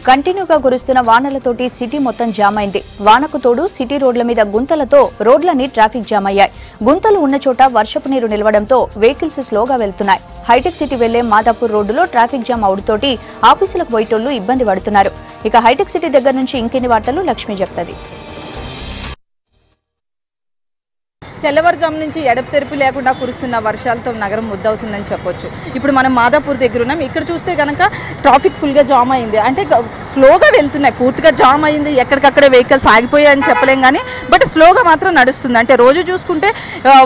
కంటిన్యూగా కురుస్తున్న వానలతోటి సిటీ మొత్తం జామ్ అయింది. వానకు తోడు సిటీ రోడ్ల మీద గుంతలతో రోడ్లన్నీ ట్రాఫిక్ జామ్ అయ్యాయి. గుంతలు ఉన్న చోట వర్షపు నీరు నిలవడంతో వెహికల్స్ స్లోగా వెళ్తున్నాయి. హైటెక్ సిటీ వెళ్లే మాదాపూర్ రోడ్డులో ట్రాఫిక్ జామ్ అవడంతోటి ఆఫీసులకు పోయేటోళ్లు ఇబ్బంది పడుతున్నారు. ఇక హైటెక్ సిటీ దగ్గర నుంచి ఇంకెన్ని వార్తలు లక్ష్మి చెప్తది. తెల్లవారుజాము నుంచి ఎడతెరిపి లేకుండా కురుస్తున్న వర్షాలతో నగరం ముద్దవుతుందని చెప్పొచ్చు. ఇప్పుడు మనం మాదాపూర్ దగ్గర ఉన్నాం. ఇక్కడ చూస్తే కనుక ట్రాఫిక్ ఫుల్గా జామ్ అయింది. అంటే స్లోగా వెళ్తున్నాయి, పూర్తిగా జామ్ అయింది. ఎక్కడికక్కడే వెహికల్స్ ఆగిపోయాయని చెప్పలేం కానీ బట్ స్లోగా మాత్రం నడుస్తుంది. అంటే రోజు చూసుకుంటే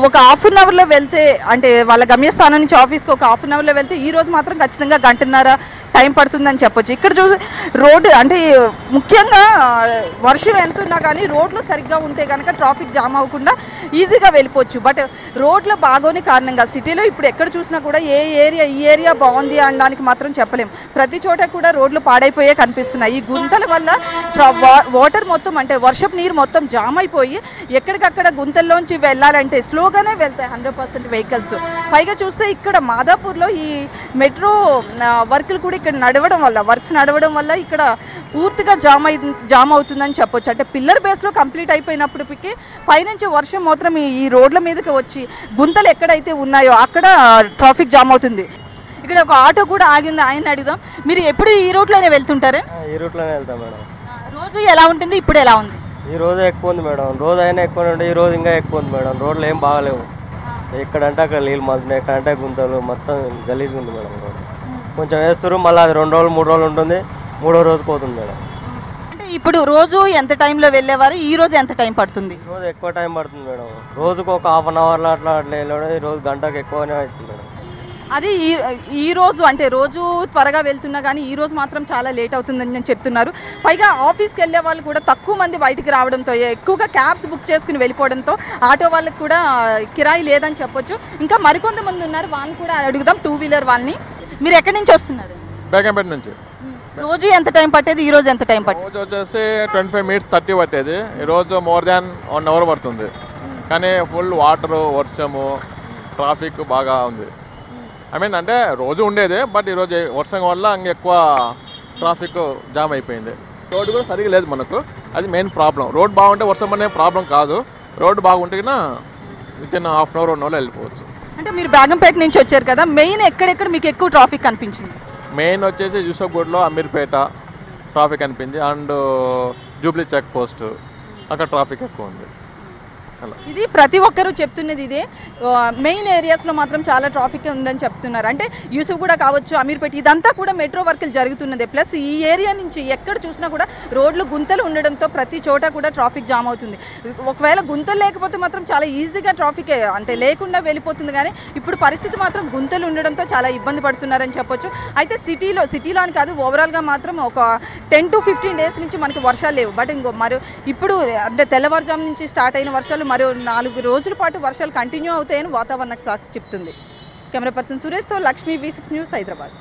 ఒక హాఫ్ అన్ అవర్లో వెళ్తే, అంటే వాళ్ళ గమ్యస్థానం నుంచి ఆఫీస్కి ఒక హాఫ్ అన్ అవర్లో వెళ్తే ఈ రోజు మాత్రం ఖచ్చితంగా గంటన్నర టైం పడుతుందని చెప్పొచ్చు. ఇక్కడ రోడ్డు అంటే ముఖ్యంగా వర్షం ఎంతున్నా కానీ రోడ్లు సరిగ్గా ఉంటే కనుక ట్రాఫిక్ జామ్ అవ్వకుండా ఈజీగా వెళ్ళిపోవచ్చు. బట్ రోడ్ల బాగోని కారణంగా సిటీలో ఇప్పుడు ఎక్కడ చూసినా కూడా ఈ ఏరియా బాగుంది అనడానికి మాత్రం చెప్పలేం. ప్రతి చోట కూడా రోడ్లు పాడైపోయే కనిపిస్తున్నాయి. ఈ గుంతల వల్ల వాటర్ మొత్తం, అంటే వర్షపు నీరు మొత్తం జామ్ అయిపోయి ఎక్కడికక్కడ గుంతల్లోంచి వెళ్ళాలంటే స్లోగానే వెళ్తాయి 100% వెహికల్స్. పైగా చూస్తే ఇక్కడ మాదాపూర్లో ఈ మెట్రో వర్కులు కూడా ఇక్కడ వర్క్స్ నడవడం వల్ల ఇక్కడ పూర్తిగా జామ్ అవుతుందని చెప్పొచ్చు. అంటే పిల్లర్ బేస్లో కంప్లీట్ అయిపోయినప్పటికీ పైనుంచి వర్షం మాత్రం ఈ రోడ్ల మీదకి వచ్చి గుంతలు ఎక్కడైతే ఉన్నాయో అక్కడ ట్రాఫిక్ జామ్ అవుతుంది. ఇక్కడ ఒక ఆటో కూడా ఆగింది, ఆయన అడుగుదాం. మీరు ఎప్పుడు ఈ రూట్లోనే వెళ్తుంటారా? ఈ రూట్లోనే వెళ్తాం మేడం. రోజు ఎలా ఉంటుంది, ఇప్పుడు ఎలా ఉంది? ఈ రోజు ఎక్కువ ఉంది మేడం. రోజు అయినా ఎక్కువ ఉండే, ఈ రోజు ఇంకా ఎక్కువ ఉంది మేడం. రోడ్లు ఏం బాగాలేవు. ఎక్కడంటే అక్కడ నీళ్ళు మలుతున్నాయి, ఎక్కడంటే గుంతలు, మొత్తం గలీజ్గా ఉంది మేడం. రోడ్ కొంచెం వేస్తారు, మళ్ళీ అది 2 రోజులు 3 రోజులు ఉంటుంది, 3వ రోజు పోతుంది మేడం. అంటే ఇప్పుడు రోజు ఎంత టైంలో వెళ్ళేవారు, ఈ రోజు ఎంత టైం పడుతుంది? రోజు ఎక్కువ టైం పడుతుంది మేడం. రోజుకు ఒక హాఫ్ అన్ అవర్లో అట్లా వెళ్ళడం, ఈ రోజు గంటకు ఎక్కువనే అవుతుంది మేడం. అది ఈ రోజు అంటే రోజు త్వరగా వెళ్తున్నా కానీ ఈ రోజు మాత్రం చాలా లేట్ అవుతుందని నేను చెప్తున్నారు. పైగా ఆఫీస్కి వెళ్ళే వాళ్ళు కూడా తక్కువ మంది బయటికి రావడంతో, ఎక్కువగా క్యాబ్స్ బుక్ చేసుకుని వెళ్ళిపోవడంతో ఆటో వాళ్ళకి కూడా కిరాయి లేదని చెప్పొచ్చు. ఇంకా మరికొంతమంది ఉన్నారు, వాళ్ళని కూడా అడుగుదాం, 2 వీలర్ వాళ్ళని. మీరు ఎక్కడి నుంచి వస్తున్నారు? బేగంపేట నుంచి. రోజు ఎంత టైం పట్టేది, ఈ రోజు ఎంత టైం పట్టేది? రోజు వచ్చేసి 25 minutes 30 పట్టేది, ఈరోజు మోర్ దాన్ 1 hour పడుతుంది. కానీ ఫుల్ వాటరు, వర్షము, ట్రాఫిక్ బాగా ఉంది. అంటే రోజు ఉండేది, బట్ ఈరోజు వర్షం వల్ల ఇంకెక్కువ ట్రాఫిక్ జామ్ అయిపోయింది. రోడ్డు కూడా సరిగా లేదు మనకు, అది మెయిన్ ప్రాబ్లం. రోడ్ బాగుంటే వర్షం అనే ప్రాబ్లం కాదు. రోడ్డు బాగుంటే within half an hour 1 hour వెళ్ళిపోవచ్చు. అంటే మీరు బేగంపేట నుంచి వచ్చారు కదా, మెయిన్ ఎక్కడెక్కడ మీకు ఎక్కువ ట్రాఫిక్ కనిపించింది? మెయిన్ వచ్చేసి యూసఫ్గూడలో అమీర్పేట ట్రాఫిక్ అనిపించింది, అండ్ జూబ్లీ చెక్ పోస్ట్ అక్కడ ట్రాఫిక్ ఎక్కువ ఉంది. ఇది ప్రతి ఒక్కరూ చెప్తున్నది ఇదే. మెయిన్ ఏరియాస్లో మాత్రం చాలా ట్రాఫిక్ ఉందని చెప్తున్నారు. అంటే యూసుఫ్గూడ కావచ్చు, అమీర్పేట, ఇదంతా కూడా మెట్రో వర్కులు జరుగుతున్నదే. ప్లస్ ఈ ఏరియా నుంచి ఎక్కడ చూసినా కూడా రోడ్లు గుంతలు ఉండడంతో ప్రతి చోట కూడా ట్రాఫిక్ జామ్ అవుతుంది. ఒకవేళ గుంతలు లేకపోతే మాత్రం చాలా ఈజీగా ట్రాఫిక్ అంటే లేకుండా వెళ్ళిపోతుంది. కానీ ఇప్పుడు పరిస్థితి మాత్రం గుంతలు ఉండడంతో చాలా ఇబ్బంది పడుతున్నారని చెప్పొచ్చు. అయితే సిటీలో అని కాదు, ఓవరాల్గా మాత్రం ఒక 10 to 15 days నుంచి మనకి వర్షాలు లేవు. బట్ ఇప్పుడు అంటే తెల్లవారుజాము నుంచి స్టార్ట్ అయిన వర్షాలు మరో 4 రోజుల పాటు వర్షాలు కంటిన్యూ అవుతాయని వాతావరణ శాఖ చెప్తుంది. కెమెరా పర్సన్ సురేష్తో లక్ష్మి, V6 న్యూస్, హైదరాబాద్.